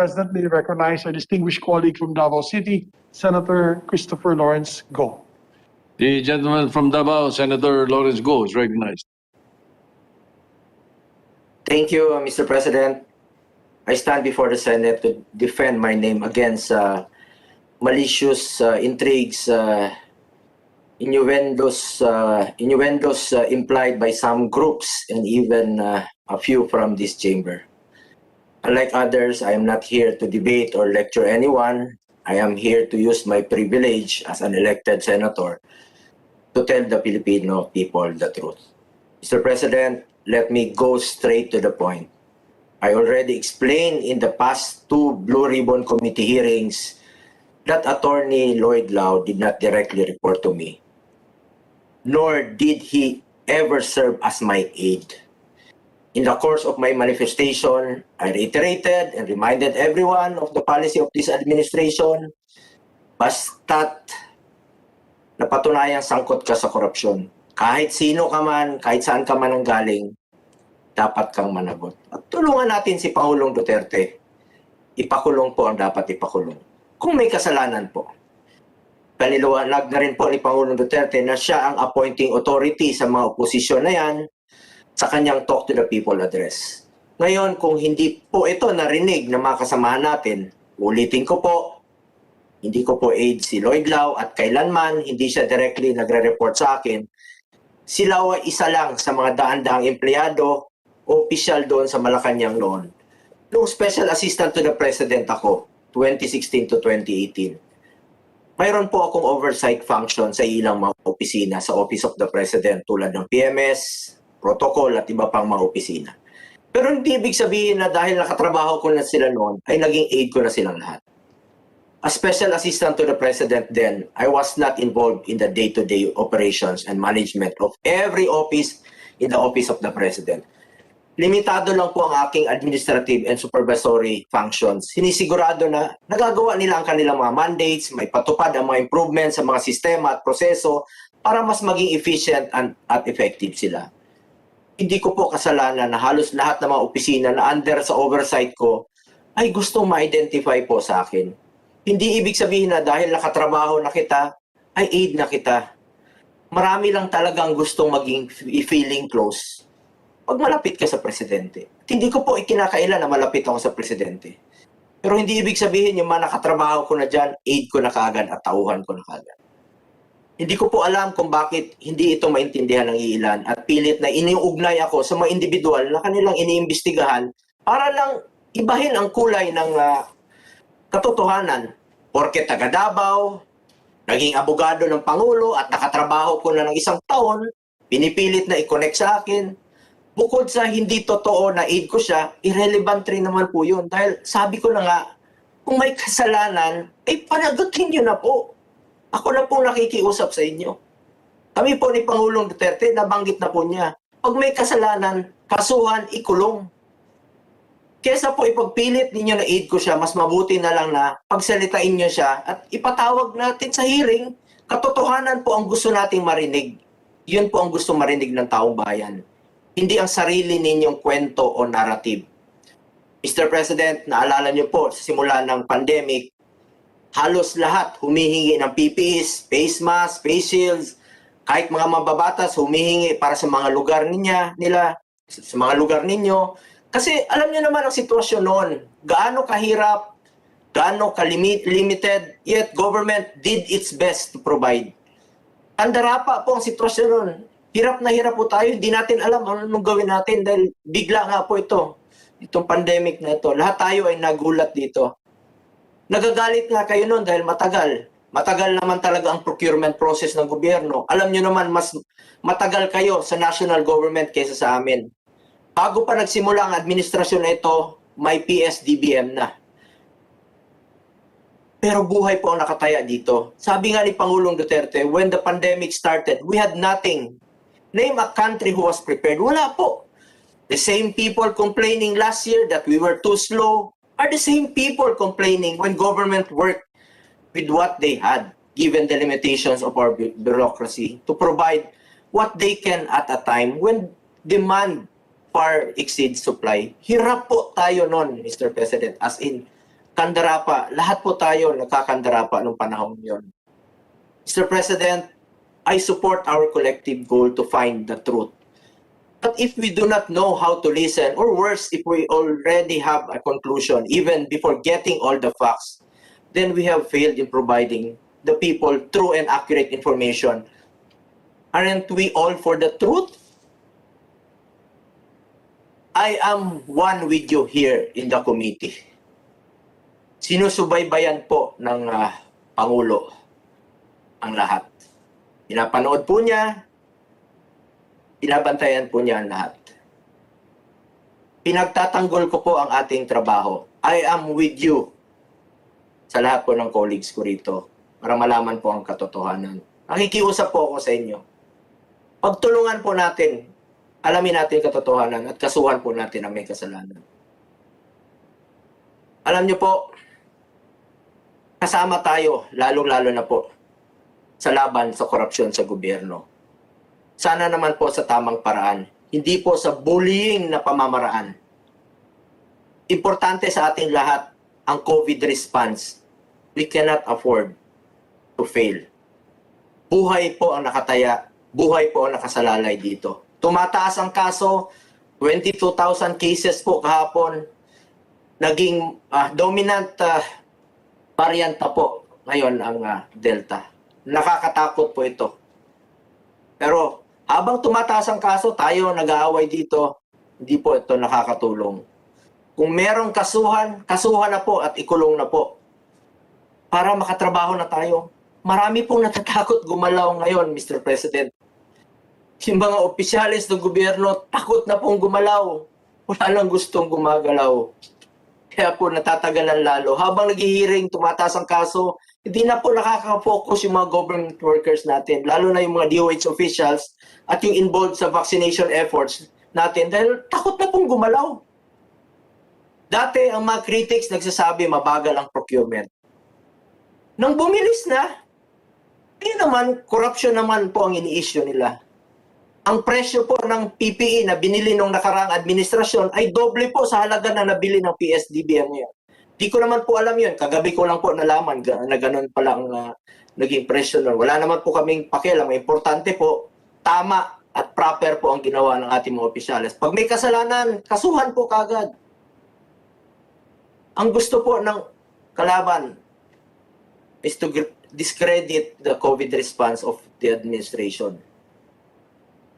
President, may recognize our distinguished colleague from Davao City, Senator Christopher Lawrence Go. The gentleman from Davao, Senator Lawrence Go, is recognized. Thank you, Mr. President. I stand before the Senate to defend my name against malicious intrigues, innuendos implied by some groups and even a few from this chamber. Unlike others, I am not here to debate or lecture anyone. I am here to use my privilege as an elected senator to tell the Filipino people the truth. Mr. President, let me go straight to the point. I already explained in the past two Blue Ribbon Committee hearings that Attorney Lloyd Lau did not directly report to me, nor did he ever serve as my aide. In the course of my manifestation, I reiterated and reminded everyone of the policy of this administration, basta't napatunayang sangkot ka sa korupsyon. Kahit sino ka man, kahit saan ka man ang galing, dapat kang managot. At tulungan natin si Pangulong Duterte. Ipakulong po ang dapat ipakulong. Kung may kasalanan po. Paniliwanag na rin po ni Pangulong Duterte na siya ang appointing authority sa mga oposisyon na yan sa kanyang Talk to the People address. Ngayon, kung hindi po ito narinig ng mga kasamahan natin, ulitin ko po, hindi ko po aid si Lloyd Lau at kailanman hindi siya directly nagre-report sa akin. Si Lau ay isa lang sa mga daan-daang empleyado o opisyal doon sa Malacanang noon. Noong Special Assistant to the President ako, 2016 to 2018, mayroon po akong oversight function sa ilang mga opisina sa Office of the President tulad ng PMS, protocol at iba pang mga opisina. Pero hindi ibig sabihin na dahil nakatrabaho ko na sila noon, ay naging aide ko na silang lahat. As Special Assistant to the President then, I was not involved in the day-to-day operations and management of every office in the Office of the President. Limitado lang po ang aking administrative and supervisory functions. Sinisigurado na nagagawa nila ang kanilang mga mandates, may patupad ang mga improvements sa mga sistema at proseso para mas maging efficient at effective sila. Hindi ko po kasalanan na halos lahat ng mga opisina na under sa oversight ko ay gustong ma-identify po sa akin. Hindi ibig sabihin na dahil nakatrabaho na kita, ay aid na kita. Marami lang talagang gustong maging feeling close pag malapit ka sa presidente. At hindi ko po ikinakailan na malapit ako sa presidente. Pero hindi ibig sabihin yung mga nakatrabaho ko na dyan, aid ko na kaagad at tauhan ko na kaagad. Hindi ko po alam kung bakit hindi ito maintindihan ng ilan at pilit na iniugnay ako sa mga individual na kanilang iniimbestigahan para lang ibahin ang kulay ng katotohanan. Porke taga Davao, naging abogado ng Pangulo at nakatrabaho ko na ng isang taon, pinipilit na i-connect sa akin. Bukod sa hindi totoo na aid ko siya, irrelevant rin naman po yun. Dahil sabi ko na nga, kung may kasalanan, ay panagutin nyo na po. Ako na pong nakikiusap sa inyo. Kami po ni Pangulong Duterte, nabanggit na po niya. Pag may kasalanan, kasuhan, ikulong. Kesa po ipagpilit ninyo na aid ko siya, mas mabuti na lang na pagsalitain nyo siya at ipatawag natin sa hearing. Katotohanan po ang gusto nating marinig. Yun po ang gusto marinig ng taong bayan. Hindi ang sarili ninyong kwento o narrative. Mr. President, naalala niyo po sa simula ng pandemic, halos lahat humihingi ng PPEs, face mask, face shields, kahit mga mababatas humihingi para sa mga lugar nila, sa mga lugar ninyo. Kasi alam niyo naman ang sitwasyon noon, gaano kahirap, gaano ka-limited, yet government did its best to provide. Andarapa po ang sitwasyon noon. Hirap na hirap po tayo, hindi natin alam anong gawin natin dahil bigla nga po itong pandemic na ito. Lahat tayo ay nagulat dito. Nagagalit nga kayo noon dahil matagal. Matagal naman talaga ang procurement process ng gobyerno. Alam nyo naman, mas matagal kayo sa national government kaysa sa amin. Bago pa nagsimula ang administrasyon na ito, may PSDBM na. Pero buhay po ang nakataya dito. Sabi nga ni Pangulong Duterte, when the pandemic started, we had nothing. Name a country who was prepared. Wala po. The same people complaining last year that we were too slow are the same people complaining when government worked with what they had, given the limitations of our bureaucracy, to provide what they can at a time when demand far exceeds supply. Hirap po tayo nun, Mr. President, as in, kandarapa. Lahat po tayo nagkakandarapa nung panahon yon. Mr. President, I support our collective goal to find the truth. But if we do not know how to listen, or worse, if we already have a conclusion, even before getting all the facts, then we have failed in providing the people true and accurate information. Aren't we all for the truth? I am one with you here in the committee. Sinusubaybayan po ng Pangulo ang lahat. Pinapanood po niya, binabantayan po niya ang lahat. Pinagtatanggol ko po ang ating trabaho. I am with you sa lahat po ng colleagues ko rito para malaman po ang katotohanan. Nakikiusap po ako sa inyo. Pagtulungan po natin, alamin natin katotohanan at kasuhan po natin ang may kasalanan. Alam niyo po, kasama tayo, lalong-lalo na po, sa laban sa korupsyon sa gobyerno. Sana naman po sa tamang paraan, hindi po sa bullying na pamamaraan. Importante sa ating lahat ang COVID response. We cannot afford to fail. Buhay po ang nakataya, buhay po ang nakasalalay dito. Tumataas ang kaso, 22,000 cases po kahapon. Naging dominant variant po ngayon ang Delta. Nakakatakot po ito. Pero habang tumataas ang kaso, tayo nag-aaway dito, hindi po ito nakakatulong. Kung merong kasuhan, kasuhan na po at ikulong na po. Para makatrabaho na tayo. Marami pong natatakot gumalaw ngayon, Mr. President. Yung mga opisyalis ng gobyerno, takot na pong gumalaw. Wala nang gustong gumagalaw. Kaya po natatagalan lalo. Habang naghihiring, tumataas ang kaso, hindi na po nakaka-focus yung mga government workers natin, lalo na yung mga DOH officials at yung involved sa vaccination efforts natin dahil takot na pong gumalaw. Dati ang mga critics nagsasabi mabagal ang procurement. Nang bumilis na, naman, corruption naman po ang ini-issue nila. Ang presyo po ng PPE na binili nung nakaraang administrasyon ay doble po sa halaga na nabili ng PSDB ngayon. Di ko naman po alam yun. Kagabi ko lang po nalaman na ganun pala ang naging presyo nun. Wala naman po kaming pakialam. Importante po, tama at proper po ang ginawa ng ating mga opisyales. Pag may kasalanan, kasuhan po kagad. Ang gusto po ng kalaban is to discredit the COVID response of the administration.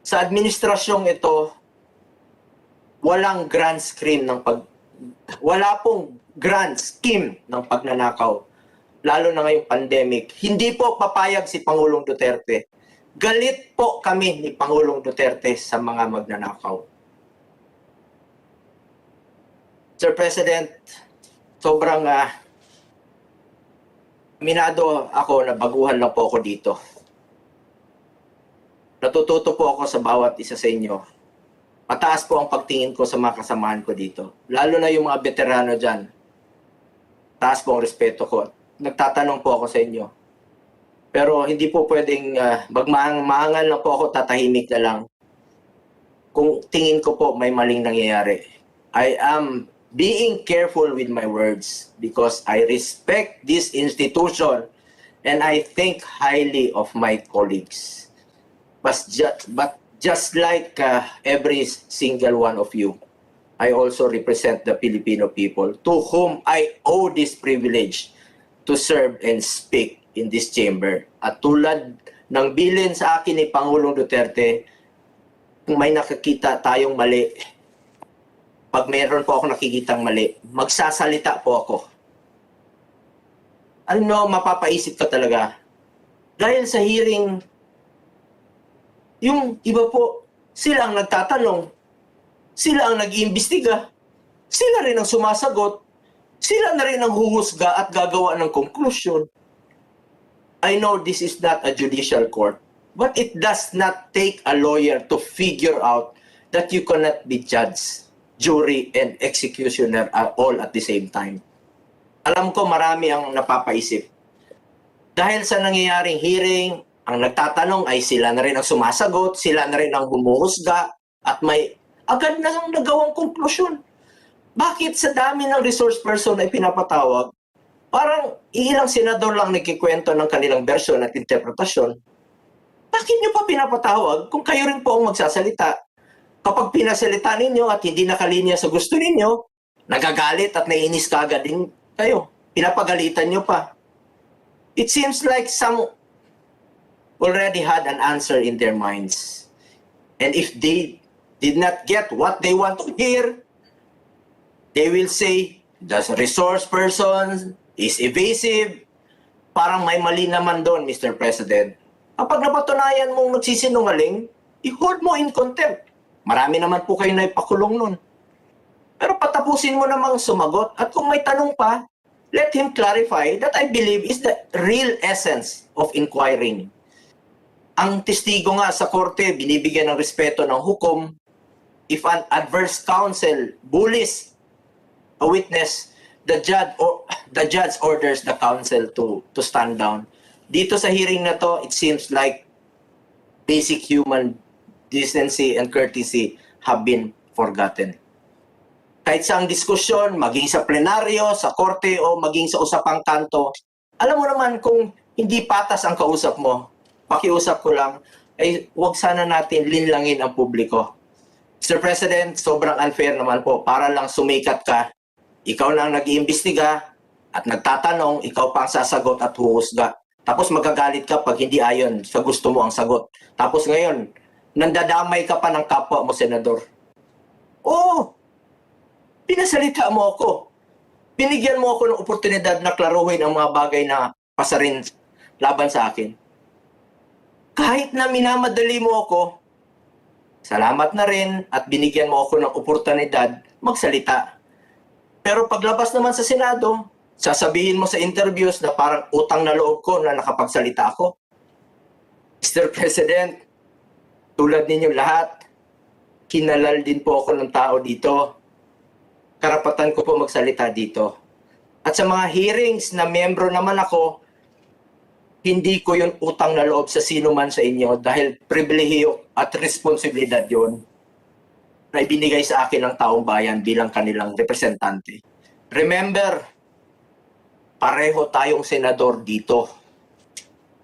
Sa administrasyong ito, walang grand scheme ng wala pong grand scheme ng pagnanakaw, lalo na ngayong pandemic. Hindi po papayag si Pangulong Duterte. Galit po kami ni Pangulong Duterte sa mga magnanakaw. Sir President, sobrang minado ako na baguhan lang po ako dito. Natututo po ako sa bawat isa sa inyo. Mataas po ang pagtingin ko sa mga kasamahan ko dito. Lalo na yung mga veterano dyan. Taas po ang respeto ko. Nagtatanong po ako sa inyo. Pero hindi po pwedeng magmahangal lang po ako, tatahimik na lang. Kung tingin ko po may maling nangyayari. I am being careful with my words because I respect this institution and I think highly of my colleagues. But just like every single one of you, I also represent the Filipino people to whom I owe this privilege to serve and speak in this chamber. At tulad ng bilin sa akin ni Pangulong Duterte, kung may nakikita tayong mali, pag mayroon po ako nakikitang mali, magsasalita po ako. Ano, mapapaisip ka talaga. Dahil sa hearing, yung iba po, sila ang nagtatanong, sila ang nag-iimbestiga, sila rin ang sumasagot, sila na rin ang huhusga at gagawa ng conclusion. I know this is not a judicial court, but it does not take a lawyer to figure out that you cannot be judge, jury, and executioner all at the same time. Alam ko marami ang napapaisip. Dahil sa nangyayaring hearing, ang nagtatanong ay sila na rin ang sumasagot, sila na rin ang humuhusga, at may agad na nagawang konklusyon. Bakit sa dami ng resource person ay pinapatawag, parang ilang senador lang nagkikwento ng kanilang bersyon at interpretasyon? Bakit nyo pa pinapatawag kung kayo rin po ang magsasalita? Kapag pinasalita ninyo at hindi nakalinya sa gusto ninyo, nagagalit at naiinis ka agad din kayo. Pinapagalitan nyo pa. It seems like some already had an answer in their minds. And if they did not get what they want to hear, they will say, the resource person is evasive. Parang may mali naman doon, Mr. President. Kapag napatunayan mong nagsisinungaling, i-hold mo in contempt. Marami naman po kayo na ipakulong nun. Pero patapusin mo namang sumagot at kung may tanong pa, let him clarify that I believe is the real essence of inquiring. Ang testigo nga sa korte, binibigyan ng respeto ng hukom. If an adverse counsel bullies a witness, the judge orders the counsel to stand down. Dito sa hearing na to, it seems like basic human decency and courtesy have been forgotten. Kahit sa ang diskusyon, maging sa plenaryo, sa korte, o maging sa usapang kanto, alam mo naman kung hindi patas ang kausap mo, pakiusap ko lang, ay huwag sana natin linlangin ang publiko. Mr. President, sobrang unfair naman po. Para lang sumikat ka, ikaw lang nag-iimbestiga at nagtatanong, ikaw pa ang sasagot at huhusga. Tapos magagalit ka pag hindi ayon sa gusto mo ang sagot. Tapos ngayon, nandadamay ka pa ng kapwa mo, Senador. Oo! Pinasalita mo ako. Binigyan mo ako ng oportunidad na klaruhin ang mga bagay na pasarin laban sa akin. Kahit na minamadali mo ako, salamat na rin at binigyan mo ako ng oportunidad magsalita. Pero paglabas naman sa Senado, sasabihin mo sa interviews na parang utang na loob ko na nakapagsalita ako. Mr. President, tulad ninyo lahat, kinalal din po ako ng tao dito. Karapatan ko po magsalita dito. At sa mga hearings na miyembro naman ako, hindi ko yun utang na loob sa sino man sa inyo dahil pribilehiyo at responsibilidad yun na ibinigay sa akin ng taong bayan bilang kanilang representante. Remember, pareho tayong senador dito.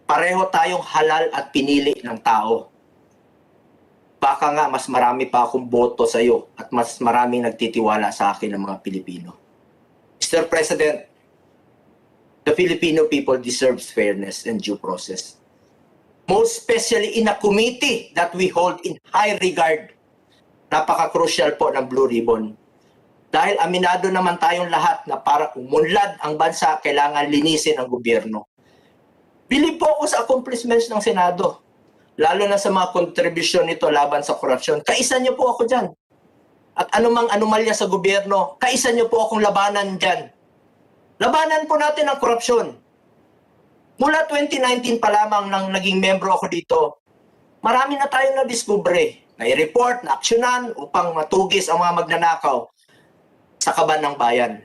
Pareho tayong halal at pinili ng tao. Baka nga mas marami pa akong boto sa iyo at mas maraming nagtitiwala sa akin ng mga Pilipino. Mr. President, the Filipino people deserves fairness and due process. Most especially in a committee that we hold in high regard. Napaka-crucial po ng Blue Ribbon. Dahil aminado naman tayong lahat na para umunlad ang bansa, kailangan linisin ang gobyerno. Believe po ako sa accomplishments ng Senado. Lalo na sa mga kontribusyon nito laban sa korupsyon. Kaisa niyo po ako dyan. At anumang anomalya sa gobyerno, kaisa niyo po akong labanan dyan. Labanan po natin ang korupsyon. Mula 2019 pa lamang nang naging membro ako dito, marami na tayong na-discovery, na i-report, na aksyonan upang matugis ang mga magnanakaw sa kaban ng bayan.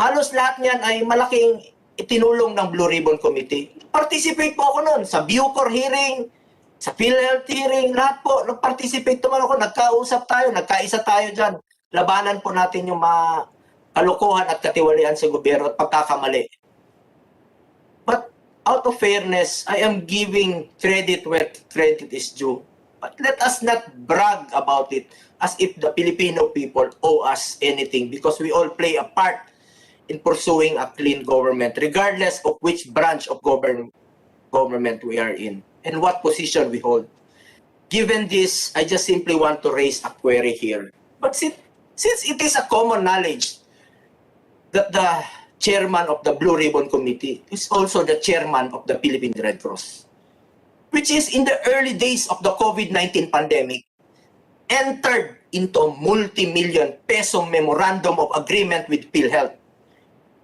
Halos lahat niyan ay malaking itinulong ng Blue Ribbon Committee. Participate po ako noon sa Bucor hearing, sa PhilHealth hearing, lahat po, nag-participate naman ako, nagkausap tayo, nagkaisa tayo dyan. Labanan po natin yung mga kalokohan at katiwalian sa gobyerno at pagkakamali. But out of fairness, I am giving credit where credit is due. But let us not brag about it as if the Filipino people owe us anything because we all play a part in pursuing a clean government regardless of which branch of government we are in and what position we hold. Given this, I just simply want to raise a query here. But since it is a common knowledge that the chairman of the Blue Ribbon Committee is also the chairman of the Philippine Red Cross, which is in the early days of the COVID-19 pandemic, entered into multi-million peso memorandum of agreement with PhilHealth.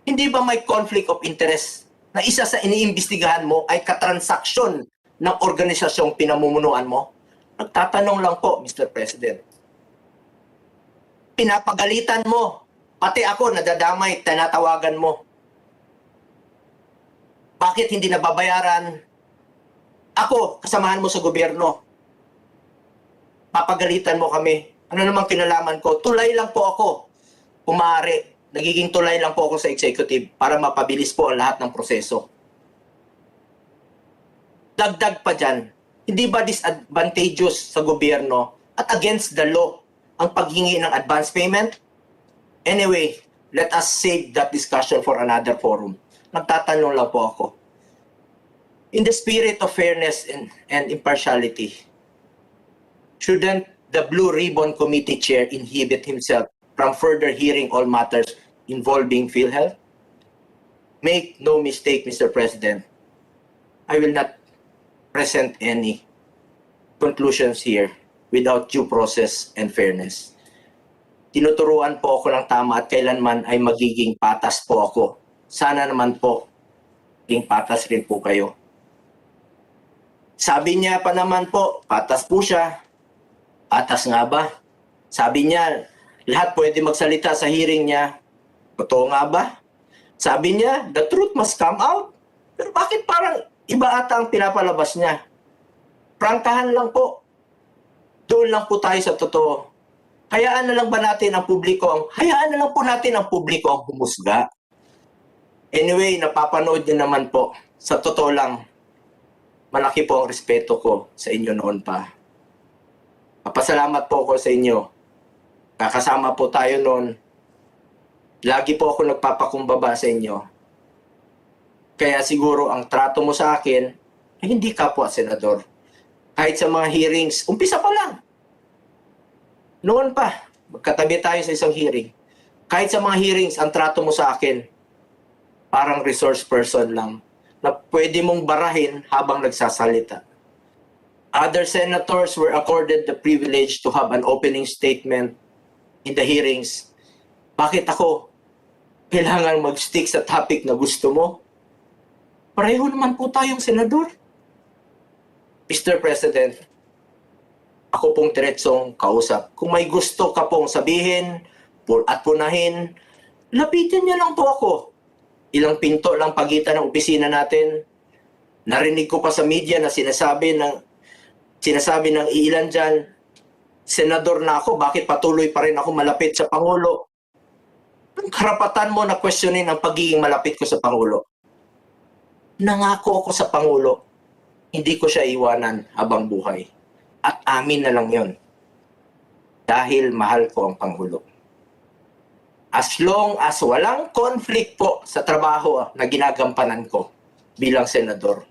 Hindi ba may conflict of interest na isa sa iniimbestigahan mo ay katransaksyon ng organisasyong pinamumunuan mo? Nagtatanong lang po, Mr. President. Pinapagalitan mo. Pati ako, nadadamay, tinatawagan mo. Bakit hindi nababayaran? Ako, kasamahan mo sa gobyerno. Papagalitan mo kami. Ano namang kinalaman ko? Tulay lang po ako. kung maaari, nagiging tulay lang po ako sa executive para mapabilis po ang lahat ng proseso. Dagdag pa dyan, hindi ba disadvantageous sa gobyerno at against the law ang paghingi ng advance payment? Anyway, let us save that discussion for another forum. Nagtatanong lang po ako. In the spirit of fairness and impartiality, shouldn't the Blue Ribbon Committee Chair inhibit himself from further hearing all matters involving PhilHealth? Make no mistake, Mr. President, I will not present any conclusions here without due process and fairness. Tinuturuan po ako ng tama at kailanman ay magiging patas po ako. Sana naman po, maging patas rin po kayo. Sabi niya pa naman po, patas po siya. Patas nga ba? Sabi niya, lahat pwede magsalita sa hearing niya. Totoo nga ba? Sabi niya, the truth must come out. Pero bakit parang iba ata ang pinapalabas niya? Prangkahan lang po. Doon lang po tayo sa totoo. Hayaan na lang po natin ang publiko ang humusga. Anyway, napapanood niyo naman po. Sa totoo lang, malaki po ang respeto ko sa inyo noon pa. Papasalamat po ako sa inyo. Kakasama po tayo noon. Lagi po ako nagpapakumbaba sa inyo. Kaya siguro ang trato mo sa akin ay hindi kapwa senador. Kahit sa mga hearings, umpisa pa lang. Noon pa, magkatabi tayo sa isang hearing. Kahit sa mga hearings, ang trato mo sa akin, parang resource person lang na pwede mong barahin habang nagsasalita. Other senators were accorded the privilege to have an opening statement in the hearings. Bakit ako kailangan mag-stick sa topic na gusto mo? Pareho naman po tayong senador. Mr. President, ako pong diretsong kausap. Kung may gusto ka pong sabihin at punahin, lapitin niyo lang po ako. Ilang pinto lang pagitan ng opisina natin. Narinig ko pa sa media na sinasabi ng ilan dyan, senador na ako, bakit patuloy pa rin ako malapit sa Pangulo? Ang karapatan mo na questionin ang pagiging malapit ko sa Pangulo. Nangako ako sa Pangulo, hindi ko siya iwanan habang buhay. At amin na lang yon. Dahil mahal ko ang Pangulo. As long as walang conflict po sa trabaho na ginagampanan ko bilang senador,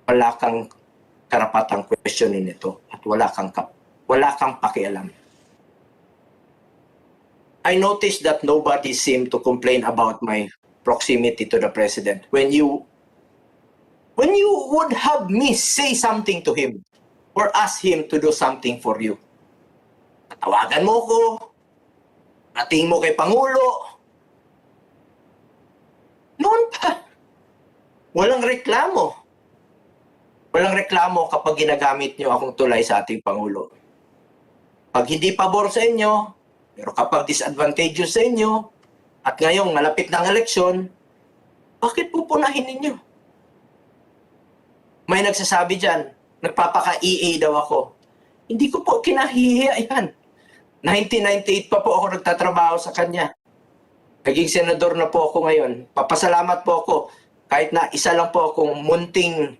wala kang karapatang questionin ito at wala kang pakialam. I noticed that nobody seemed to complain about my proximity to the President. When you would have me say something to him or ask him to do something for you, tawagan mo ko, ating mo kay Pangulo. Noon pa, walang reklamo. Walang reklamo kapag ginagamit nyo akong tulay sa ating Pangulo. Pag hindi pabor sa inyo, pero kapag disadvantageous sa inyo, at ngayong malapit ng eleksyon, bakit pupunahin ninyo? May nagsasabi dyan, nagpapaka-EA daw ako. Hindi ko po kinahihiya yan. 1998 pa po ako nagtatrabaho sa kanya. Naging senador na po ako ngayon. Papasalamat po ako kahit na isa lang po akong munting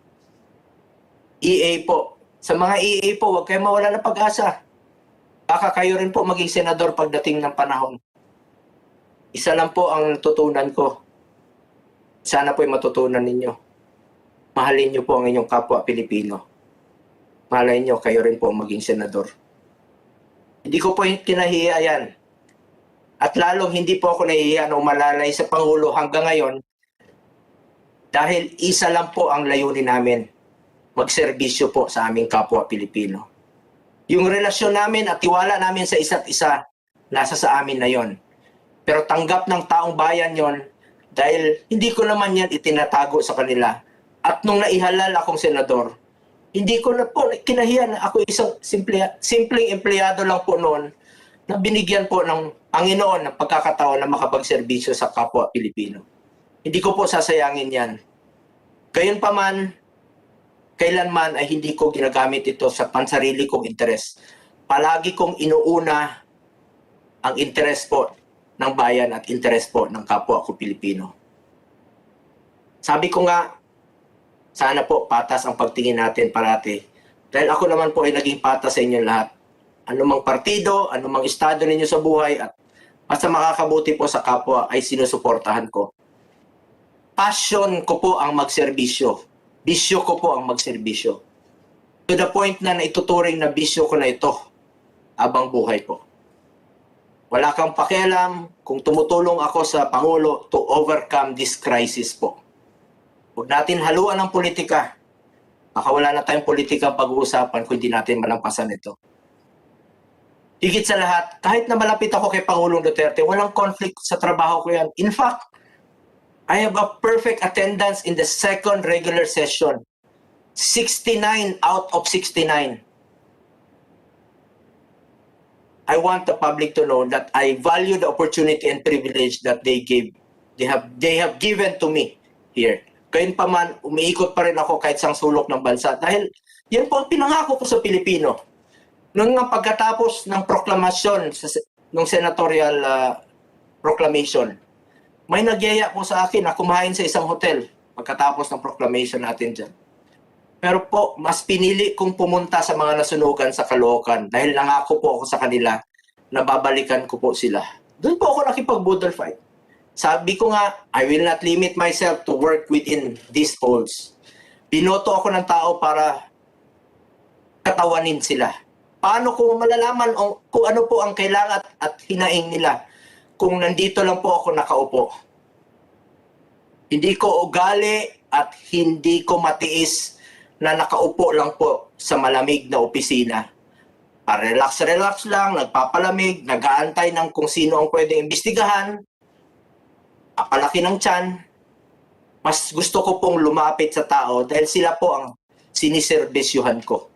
EA po. Sa mga EA po, huwag kayo mawala ng pag-asa. Baka kayo rin po maging senador pagdating ng panahon. Isa lang po ang natutunan ko. Sana po'y matutunan ninyo. Mahalin niyo po ang inyong kapwa Pilipino. Malay niyo, kayo rin po maging senador. Hindi ko po kinahiya yan. At lalong hindi po ako nahihiya na umalalay sa Pangulo hanggang ngayon dahil isa lang po ang layunin namin, magserbisyo po sa aming kapwa Pilipino. Yung relasyon namin at tiwala namin sa isa't isa, nasa sa amin na yon. Pero tanggap ng taong bayan yon dahil hindi ko naman yan itinatago sa kanila. At nung naihalal akong senador, hindi ko na po kinahiyan. Ako isang simpleng empleyado lang po noon na binigyan po ng Panginoon ng pagkakataon na makapagserbisyo sa kapwa Pilipino. Hindi ko po sasayangin yan. Gayunpaman, kailanman ay hindi ko ginagamit ito sa pansarili kong interes. Palagi kong inuuna ang interes po ng bayan at interes po ng kapwa ko Pilipino. Sabi ko nga, sana po patas ang pagtingin natin parati. Dahil ako naman po ay naging patas sa inyo lahat. Anumang partido, anumang estado ninyo sa buhay at basta makakabuti po sa kapwa ay sinusuportahan ko. Passion ko po ang magserbisyo. Bisyo ko po ang magserbisyo. To the point na naituturing na bisyo ko na ito habang buhay ko. Wala kang pakialam kung tumutulong ako sa Pangulo to overcome this crisis po. Huwag natin haluan ng politika. Baka wala na tayong politika pag-uusapan kung hindi natin malampasan ito. Higit sa lahat, kahit na malapit ako kay Pangulong Duterte, walang conflict sa trabaho ko yan. In fact, I have a perfect attendance in the second regular session. 69 out of 69. I want the public to know that I value the opportunity and privilege that they have given to me here. Kayun pa man, umiikot pa rin ako kahit sang sulok ng bansa. Dahil yan po ang pinangako ko sa Pilipino. Noong nga pagkatapos ng proklamasyon, ng senatorial proclamation, may nagyaya po sa akin na kumain sa isang hotel pagkatapos ng proclamation natin dyan. Pero po, mas pinili kong pumunta sa mga nasunugan sa Caloocan dahil nangako po ako sa kanila na babalikan ko po sila. Doon po ako nakipag-budol fight. Sabi ko nga, I will not limit myself to work within these folds. Binoto ako ng tao para katawanin sila. Paano ko malalaman kung ano po ang kailangan at hinaing nila kung nandito lang po ako nakaupo? Hindi ko ugali at hindi ko matiis na nakaupo lang po sa malamig na opisina. Relax-relax lang, nagpapalamig, nag-aantay ng kung sino ang pwedeng imbestigahan, apalaki ng tiyan. Mas gusto ko pong lumapit sa tao dahil sila po ang siniserbisyuhan ko.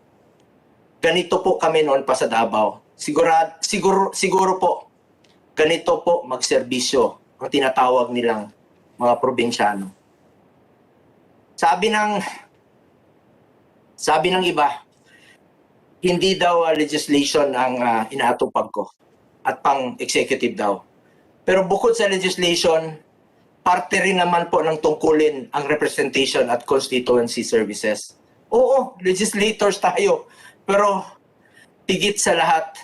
Ganito po kami noon pa sa Davao. Siguro po, ganito po magserbisyo ang tinatawag nilang mga probinsyano. Sabi ng iba, hindi daw legislation ang inaatupag ko at pang-executive daw. Pero bukod sa legislation, parte rin naman po ng tungkulin ang representation at constituency services. Oo, legislators tayo. Pero higit sa lahat,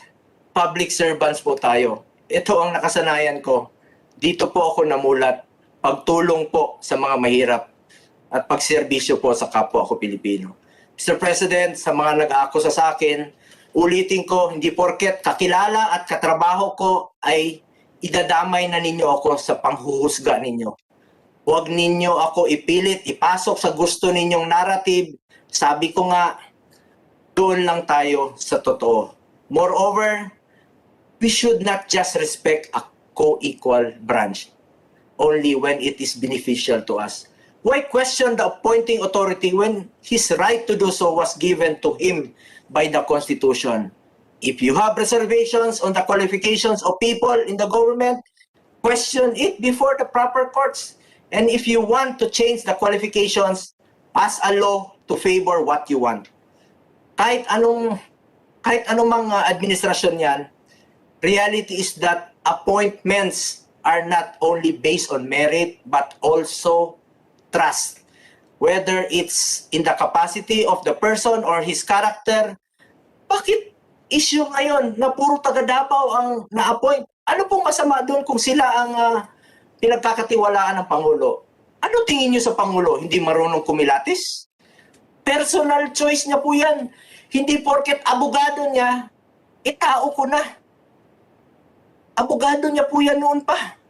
public servants po tayo. Ito ang nakasanayan ko. Dito po ako namulat. Pagtulong po sa mga mahirap at pagserbisyo po sa kapwa ko Pilipino. Mr. President, sa mga nag-aakusa sa akin, ulitin ko, hindi porket kakilala at katrabaho ko ay idadamay na ninyo ako sa panghuhusga ninyo. Huwag ninyo ako ipilit, ipasok sa gusto ninyong narrative. Sabi ko nga, doon lang tayo sa totoo. Moreover, we should not just respect a co-equal branch only when it is beneficial to us. Why question the appointing authority when his right to do so was given to him by the Constitution? If you have reservations on the qualifications of people in the government, question it before the proper courts. And if you want to change the qualifications, pass a law to favor what you want. Kahit anong mga administrasyon yan, reality is that appointments are not only based on merit but also trust. Whether it's in the capacity of the person or his character. Bakit issue ngayon na puro taga Davao ang na-appoint? Ano pong masama doon kung sila ang pinagkakatiwalaan ng Pangulo? Ano tingin niyo sa Pangulo? Hindi marunong kumilatis? Personal choice niya po yan. Hindi porket abogado niya, tao ko na. Abogado niya po yan noon pa.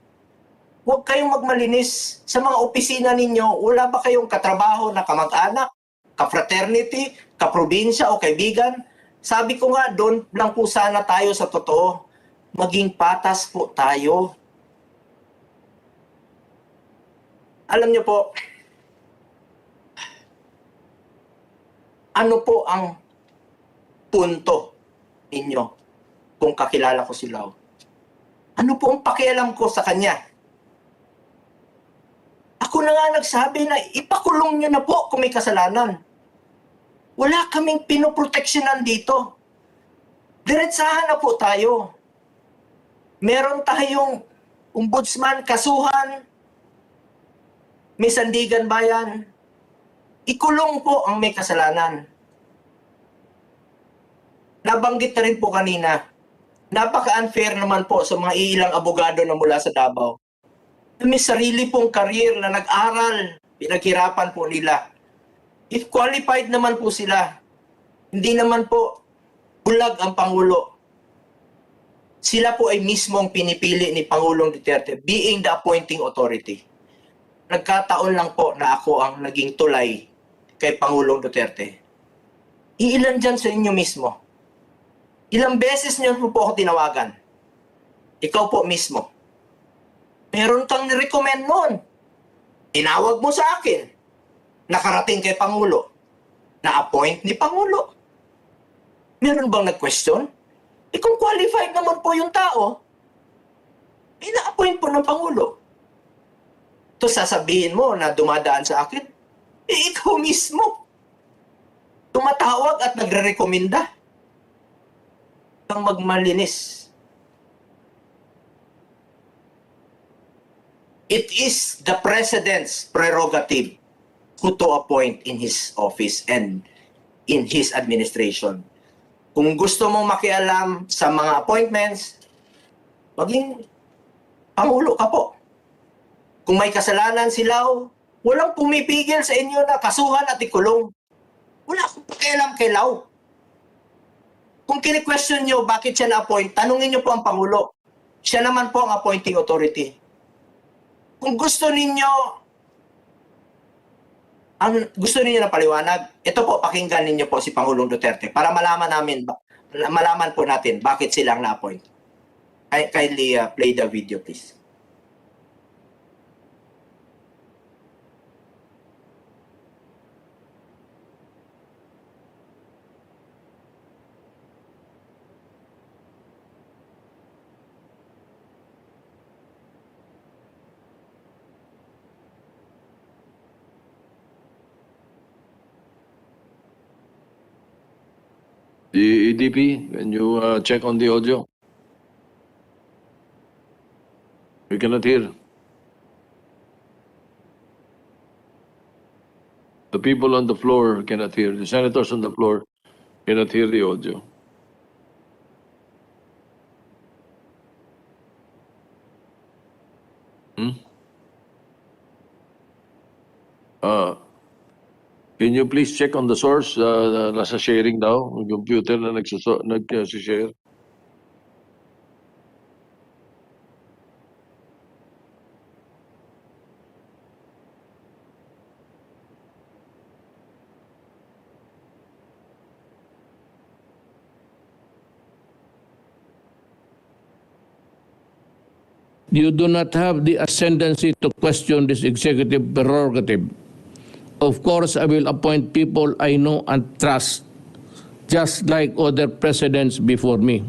Huwag kayong magmalinis. Sa mga opisina ninyo, wala ba kayong katrabaho na kamag-anak, ka-fraternity, ka-probinsya o kaibigan? Sabi ko nga, doon lang po sana tayo sa totoo. Maging patas po tayo. Alam niyo po, ano po ang punto ninyo kung kakilala ko si Lau? Ano po ang pakialam ko sa kanya? Ako na nga nagsabi na ipakulong nyo na po kung may kasalanan. Wala kaming pinoproteksyonan dito. Diretsahan na po tayo. Meron tayong ombudsman, kasuhan, may sandigan bayan, ikulong po ang may kasalanan. Nabanggit na rin po kanina, napaka-unfair naman po sa mga iilang abogado na mula sa Davao. May sarili pong career na nag-aral, pinaghirapan po nila. If qualified naman po sila, hindi naman po bulag ang Pangulo. Sila po ay mismo ang pinipili ni Pangulong Duterte, being the appointing authority. Nagkataon lang po na ako ang naging tulay kay Pangulong Duterte. Iilan dyan sa inyo mismo? Ilang beses niyo po ako tinawagan? Ikaw po mismo. Meron kang nirecommend noon. Tinawag mo sa akin. Nakarating kay Pangulo. Na-appoint ni Pangulo. Meron bang nag-question? Kung qualified naman po yung tao, na-appoint po ng Pangulo. Ito sasabihin mo na dumadaan sa akin, ikaw mismo. Tumatawag at nagre-rekomenda. Kang magmalinis. It is the President's prerogative who to appoint in his office and in his administration. Kung gusto mong makialam sa mga appointments, maging Pangulo ka po. Kung may kasalanan silaw, walang pumipigil sa inyo na kasuhan at ikulong. Wala akong pakialam kay Lau. Kung kini-question nyo bakit siya na-appoint, tanungin nyo po ang Pangulo. Siya naman po ang appointing authority. Kung gusto ninyo na paliwanag, ito po, pakinggan ninyo po si Pangulong Duterte para malaman po natin bakit silang na-appoint. Kindly play the video, please. The EDP, can you check on the audio? We cannot hear. The people on the floor cannot hear. The senators on the floor cannot hear the audio. Can you please check on the source? Nasa sharing daw, yung computer na nag-share. You do not have the ascendancy to question this executive prerogative. Of course, I will appoint people I know and trust, just like other presidents before me.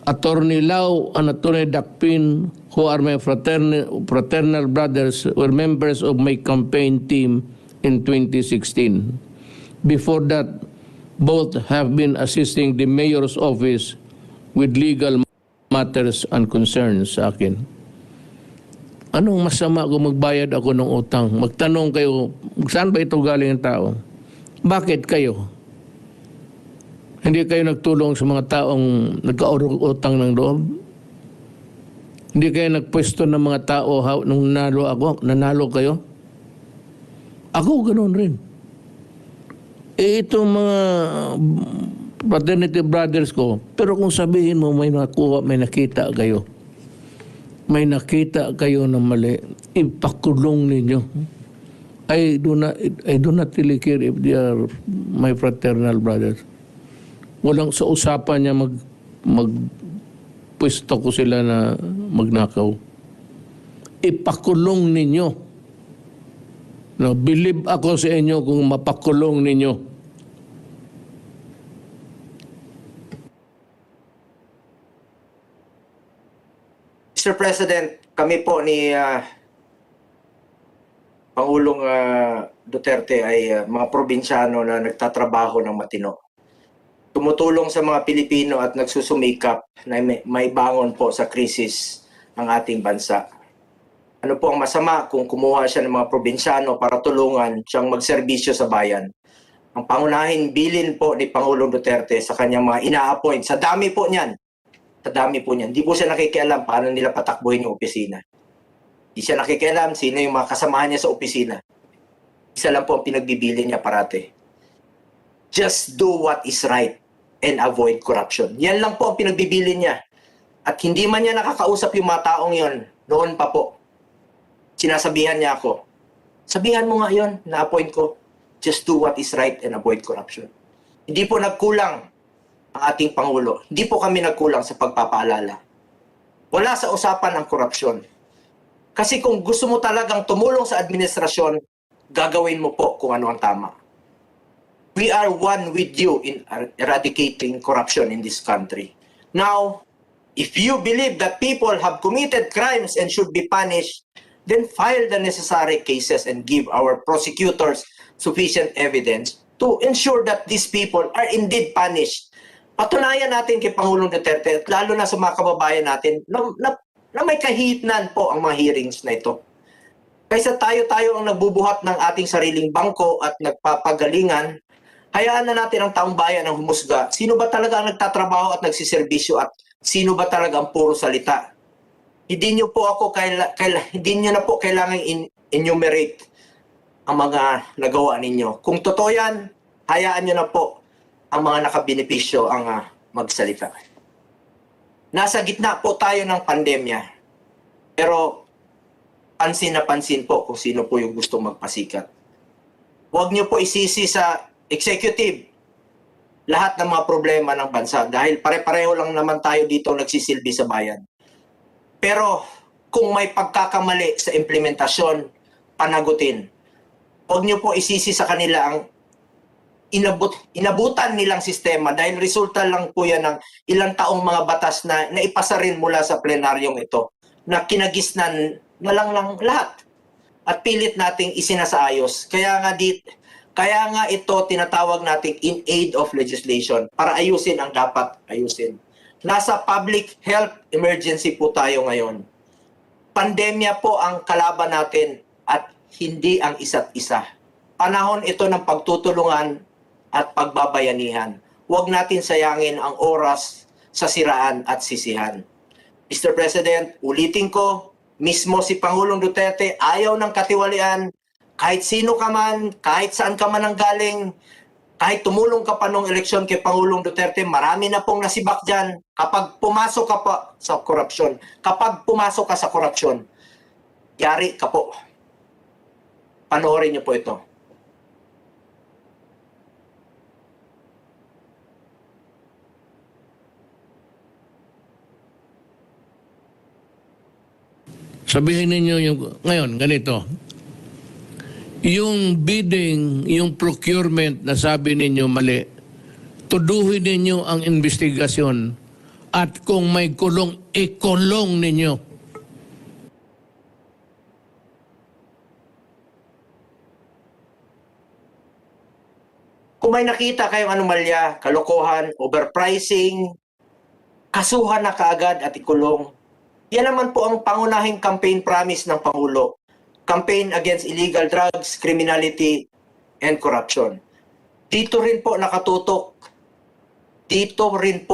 Attorney Lau and Attorney Dakpin, who are my fraternal brothers, were members of my campaign team in 2016. Before that, both have been assisting the mayor's office with legal matters and concerns sa akin. Anong masama kung magbayad ako ng utang? Magtanong kayo, saan ba ito galing ang tao? Bakit kayo? Hindi kayo nagtulong sa mga taong nagka-utang ng loob? Hindi kayo nagpwesto ng mga tao nung nanalo kayo? Ako ganoon rin. Itong mga fraternity brothers ko, pero kung sabihin mo may nakuha, may nakita kayo, may nakita kayo na mali, ipakulong ninyo. I do not really care if they are my fraternal brothers. Walang sa usapan niya magpwesto ko sila na magnakaw. Ipakulong ninyo. No, believe ako sa inyo kung mapakulong ninyo. Mr. President, kami po ni Pangulong Duterte ay mga probinsyano na nagtatrabaho ng matino. Tumutulong sa mga Pilipino at nagsusumikap na may bangon po sa krisis ang ating bansa. Ano po ang masama kung kumuha siya ng mga probinsyano para tulungan siyang magserbisyo sa bayan? Ang pangunahing bilin po ni Pangulong Duterte sa kanyang mga ina-appoint, sa dami po niyan, di po siya nakikialam paano nila patakbuhin yung opisina. Di siya nakikialam sino yung mga kasamahan niya sa opisina. Isa lang po ang pinagbibilin niya parate. Just do what is right and avoid corruption. Yan lang po ang pinagbibilin niya. At hindi man niya nakakausap yung mga taong yon noon pa po. Sinasabihan niya ako, sabihan mo nga yon, na-appoint ko. Just do what is right and avoid corruption. Hindi po nagkulang ang ating Pangulo. Hindi po kami nagkulang sa pagpapaalala. Wala sa usapan ang korupsyon. Kasi kung gusto mo talagang tumulong sa administrasyon, gagawin mo po kung ano ang tama. We are one with you in eradicating corruption in this country. Now, if you believe that people have committed crimes and should be punished, then file the necessary cases and give our prosecutors sufficient evidence to ensure that these people are indeed punished. Patunayan natin kay Pangulong Duterte at lalo na sa mga kababayan natin na may kahitnan po ang mga hearings na ito. Kaysa tayo-tayo ang nagbubuhat ng ating sariling bangko at nagpapagalingan, hayaan na natin ang taong bayan ang humusga. Sino ba talaga ang nagtatrabaho at nagsiservisyo at sino ba talaga ang puro salita? Hindi nyo na po kailangan enumerate ang mga nagawa ninyo. Kung totoo yan, hayaan nyo na po ang mga nakabenepisyo ang magsalita. Nasa gitna po tayo ng pandemya. Pero pansin na pansin po kung sino po yung gustong magpasikat. Huwag nyo po isisi sa executive lahat ng mga problema ng bansa dahil pare-pareho lang naman tayo dito nagsisilbi sa bayan. Pero kung may pagkakamali sa implementasyon, panagutin. Huwag niyo po isisi sa kanila ang inabutan nilang sistema dahil resulta lang po yan ng ilang taong mga batas na naipasa rin mula sa plenaryong ito na kinagisnan na lang lahat at pilit nating isinasaayos. Kaya nga ito tinatawag nating in aid of legislation para ayusin ang dapat ayusin. Nasa public health emergency po tayo ngayon. Pandemya po ang kalaban natin at hindi ang isa't isa. Panahon ito ng pagtutulungan at pagbabayanihan. Huwag natin sayangin ang oras sa siraan at sisihan. Mr. President, ulitin ko, mismo si Pangulong Duterte ayaw ng katiwalian. Kahit sino ka man, kahit saan ka man ang galing, kahit tumulong ka pa nung eleksyon kay Pangulong Duterte, marami na pong nasibak dyan. Kapag pumasok ka pa sa korupsyon, yari ka po. Panoorin niyo po ito. Sabihin ninyo ngayon, ganito. Yung bidding, yung procurement na sabi ninyo mali, tuduhin ninyo ang investigasyon at kung may kulong, ikulong ninyo. Kung may nakita kayong anomalya, kalokohan, overpricing, kasuhan na kaagad at ikulong. Yan naman po ang pangunahing campaign promise ng Pangulo. Campaign against illegal drugs, criminality, and corruption. Dito rin po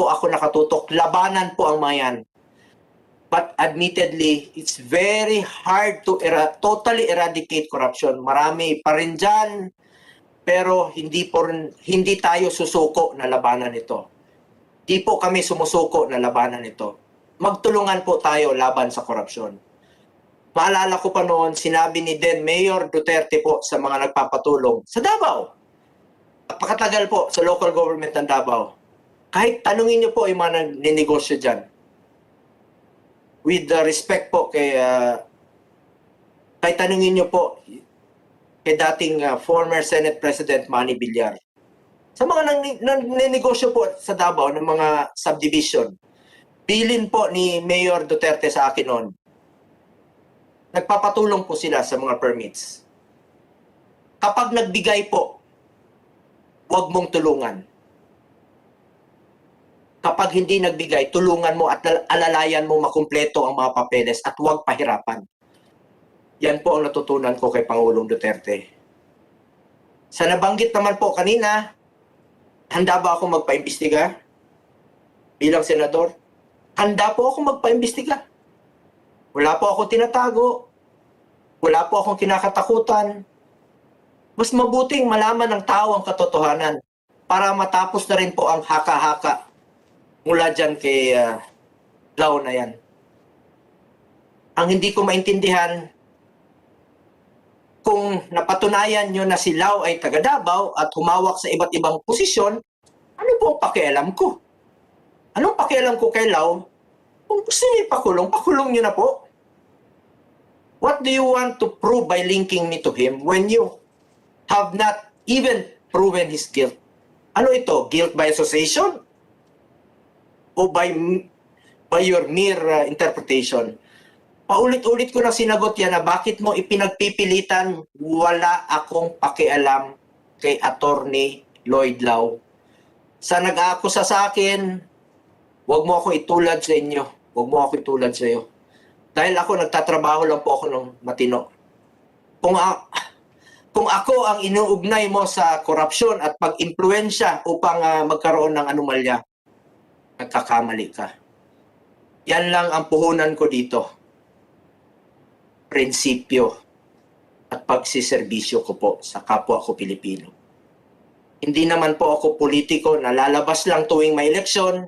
ako nakatutok. Labanan po ang mayan. But admittedly, it's very hard to totally eradicate corruption. Marami pa rin dyan, pero hindi tayo susuko na labanan ito. Di po kami sumusuko na labanan ito. Magtulungan po tayo laban sa korupsyon. Maalala ko pa noon, sinabi ni then Mayor Duterte po sa mga nagpapatulong sa Davao. Napakatagal po sa local government ng Davao. Kahit tanungin niyo po yung mga ninegosyo dyan. With respect po kahit tanungin niyo po kay dating former Senate President Manny Villar. Sa mga ninegosyo po sa Davao ng mga subdivision, bilin po ni Mayor Duterte sa akin noon. Nagpapatulong po sila sa mga permits. Kapag nagbigay po, huwag mong tulungan. Kapag hindi nagbigay, tulungan mo at alalayan mo makumpleto ang mga papeles at huwag pahirapan. Yan po ang natutunan ko kay Pangulong Duterte. Sa nabanggit naman po kanina, handa ba ako magpaimbestiga? Bilang senador, handa po ako magpaimbestiga. Wala po akong tinatago. Wala po akong kinakatakutan. Mas mabuting malaman ng tao ang katotohanan para matapos na rin po ang haka-haka mula dyan kay Lau na yan. Ang hindi ko maintindihan, kung napatunayan nyo na si Lau ay taga Davao at humawak sa iba't ibang posisyon, ano po ang pakialam ko? Anong pakialam ko kay Lau? Kung gusto niyo ipakulong, pakulong niyo na po. What do you want to prove by linking me to him when you have not even proven his guilt? Ano ito? Guilt by association? O by your mere interpretation? Paulit-ulit ko na sinagot yan na bakit mo ipinagpipilitan, wala akong pakialam kay Attorney Lloyd Lau. Sa nag-aakusa sa akin, huwag mo ako itulad sa inyo. Huwag mo ako itulad sa iyo. Dahil ako nagtatrabaho lang po ako ng matino. Kung ako ang inuugnay mo sa korupsyon at pag-impluensya upang magkaroon ng anomalya, nagkakamali ka. Yan lang ang puhunan ko dito. Prinsipyo at pagsiservisyo ko po sa kapwa ko Pilipino. Hindi naman po ako politiko na lalabas lang tuwing may eleksyon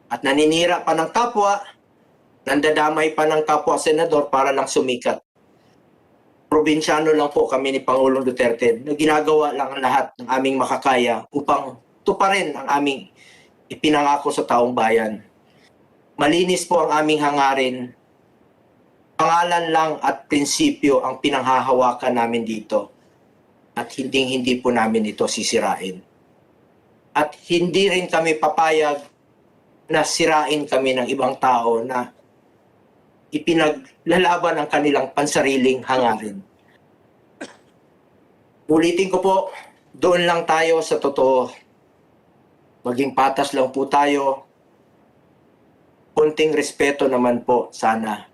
at naninira pa ng kapwa, nandadamay pa ng kapwa senador para lang sumikat. Probinsyano lang po kami ni Pangulong Duterte na ginagawa lang ang lahat ng aming makakaya upang tuparin ang aming ipinangako sa taong bayan. Malinis po ang aming hangarin. Pangalan lang at prinsipyo ang pinanghahawakan namin dito. At hindi po namin ito sisirain. At hindi rin kami papayag na sirain kami ng ibang tao na ipinaglalaban ang kanilang pansariling hangarin. Ulitin ko po, doon lang tayo sa totoo. Maging patas lang po tayo. Konting respeto naman po sana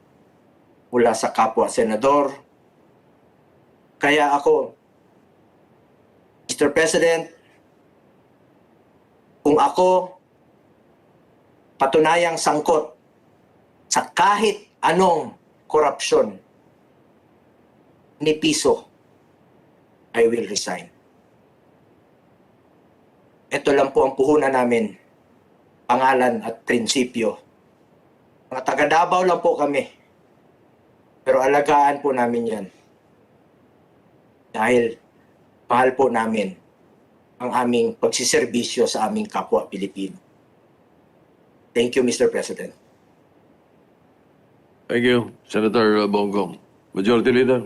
mula sa kapwa senador. Kaya ako, Mr. President, kung ako patunayang sangkot sa kahit anong korupsyon ni piso, I will resign. Ito lang po ang puhunan namin, pangalan at prinsipyo. Mga taga Davao lang po kami, pero alagaan po namin yan. Dahil mahal po namin ang aming pagsiservisyo sa aming kapwa Pilipino. Thank you, Mr. President. Thank you, Senator Bonggong. Majority Leader.